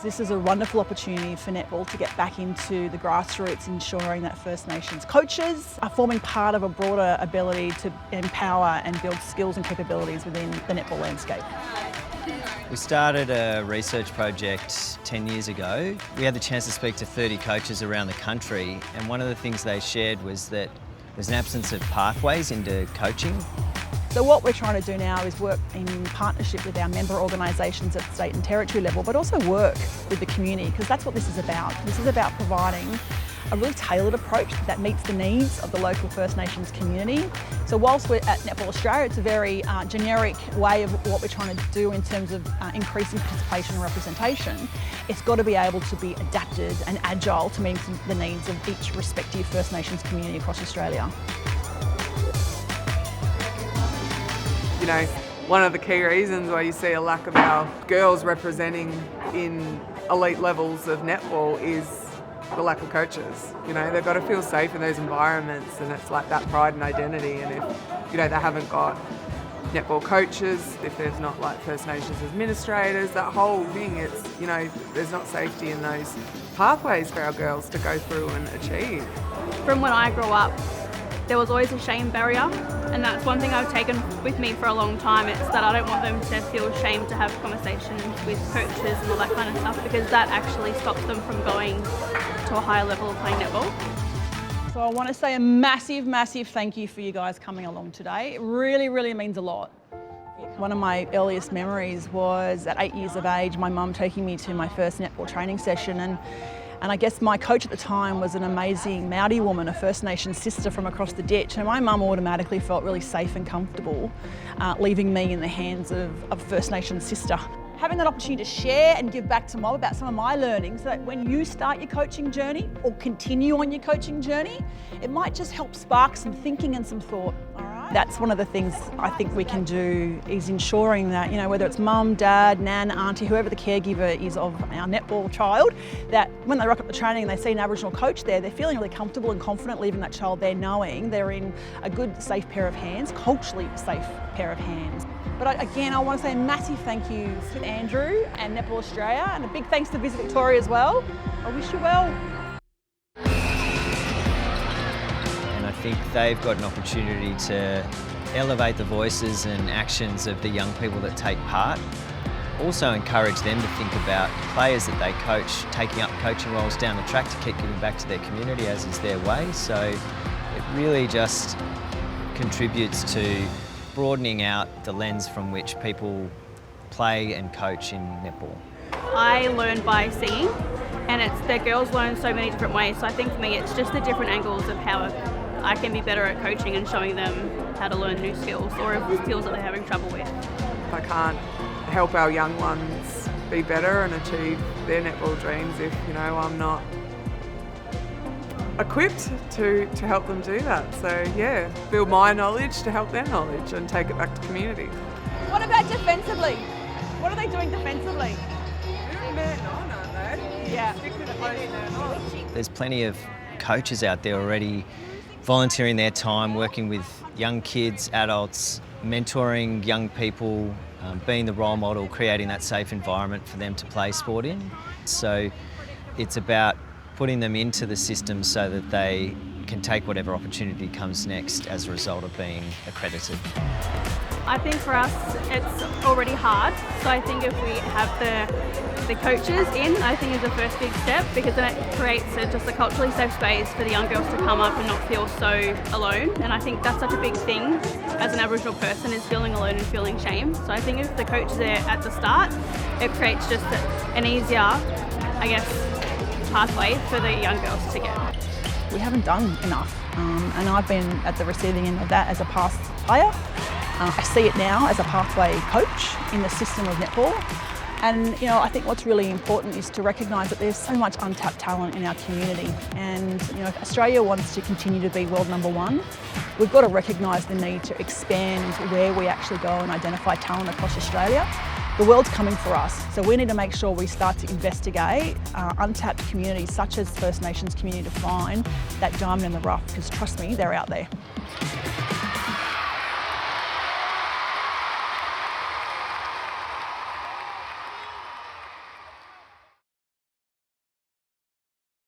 This is a wonderful opportunity for netball to get back into the grassroots, ensuring that First Nations coaches are forming part of a broader ability to empower and build skills and capabilities within the netball landscape. We started a research project 10 years ago. We had the chance to speak to 30 coaches around the country, and one of the things they shared was that there's an absence of pathways into coaching. So what we're trying to do now is work in partnership with our member organisations at state and territory level, but also work with the community, because that's what this is about. This is about providing a really tailored approach that meets the needs of the local First Nations community. So whilst we're at Netball Australia, it's a very generic way of what we're trying to do in terms of increasing participation and representation. It's got to be able to be adapted and agile to meet the needs of each respective First Nations community across Australia. You know, one of the key reasons why you see a lack of our girls representing in elite levels of netball is the lack of coaches. You know, they've got to feel safe in those environments, and it's like that pride and identity. And if, you know, they haven't got netball coaches, if there's not like First Nations administrators, that whole thing, it's, you know, there's not safety in those pathways for our girls to go through and achieve. From when I grew up, there was always a shame barrier, and that's one thing I've taken with me for a long time. It's that I don't want them to feel ashamed to have conversations with coaches and all that kind of stuff, because that actually stops them from going to a higher level of playing netball. So I want to say a massive, massive thank you for you guys coming along today. It really, really means a lot. One of my earliest memories was at 8 years of age, my mum taking me to my first netball training session, and I guess my coach at the time was an amazing Māori woman, a First Nations sister from across the ditch, and my mum automatically felt really safe and comfortable leaving me in the hands of a First Nations sister. Having that opportunity to share and give back to Mob about some of my learnings, so that when you start your coaching journey or continue on your coaching journey, it might just help spark some thinking and some thought. All right? That's one of the things I think we can do, is ensuring that, you know, whether it's mum, dad, nan, auntie, whoever the caregiver is of our netball child, that when they rock up the training and they see an Aboriginal coach there, they're feeling really comfortable and confident leaving that child there, knowing they're in a good, safe pair of hands, culturally safe pair of hands. But again, I want to say a massive thank you to Andrew and Netball Australia, and a big thanks to Visit Victoria as well. I wish you well. And I think they've got an opportunity to elevate the voices and actions of the young people that take part. Also encourage them to think about players that they coach taking up coaching roles down the track to keep giving back to their community, as is their way. So it really just contributes to broadening out the lens from which people play and coach in netball. I learn by seeing, and the girls learn so many different ways. So I think for me, it's just the different angles of how I can be better at coaching and showing them how to learn new skills, or skills that they're having trouble with. I can't help our young ones be better and achieve their netball dreams if, you know, I'm not equipped to help them do that. So yeah, build my knowledge to help their knowledge and take it back to community. What about defensively? What are they doing defensively? Yeah. There's plenty of coaches out there already volunteering their time, working with young kids, adults, mentoring young people, being the role model, creating that safe environment for them to play sport in. So it's about putting them into the system so that they can take whatever opportunity comes next as a result of being accredited. I think for us, it's already hard. So I think if we have the coaches in, I think is the first big step, because then it creates just a culturally safe space for the young girls to come up and not feel so alone. And I think that's such a big thing as an Aboriginal person, is feeling alone and feeling shame. So I think if the coach is there at the start, it creates just an easier, I guess, pathway for the young girls to get. We haven't done enough, and I've been at the receiving end of that as a past player. I see it now as a pathway coach in the system of netball. And you know, I think what's really important is to recognise that there's so much untapped talent in our community, and you know, if Australia wants to continue to be world number one, we've got to recognise the need to expand where we actually go and identify talent across Australia. The world's coming for us, so we need to make sure we start to investigate untapped communities such as First Nations community to find that diamond in the rough, because trust me, they're out there.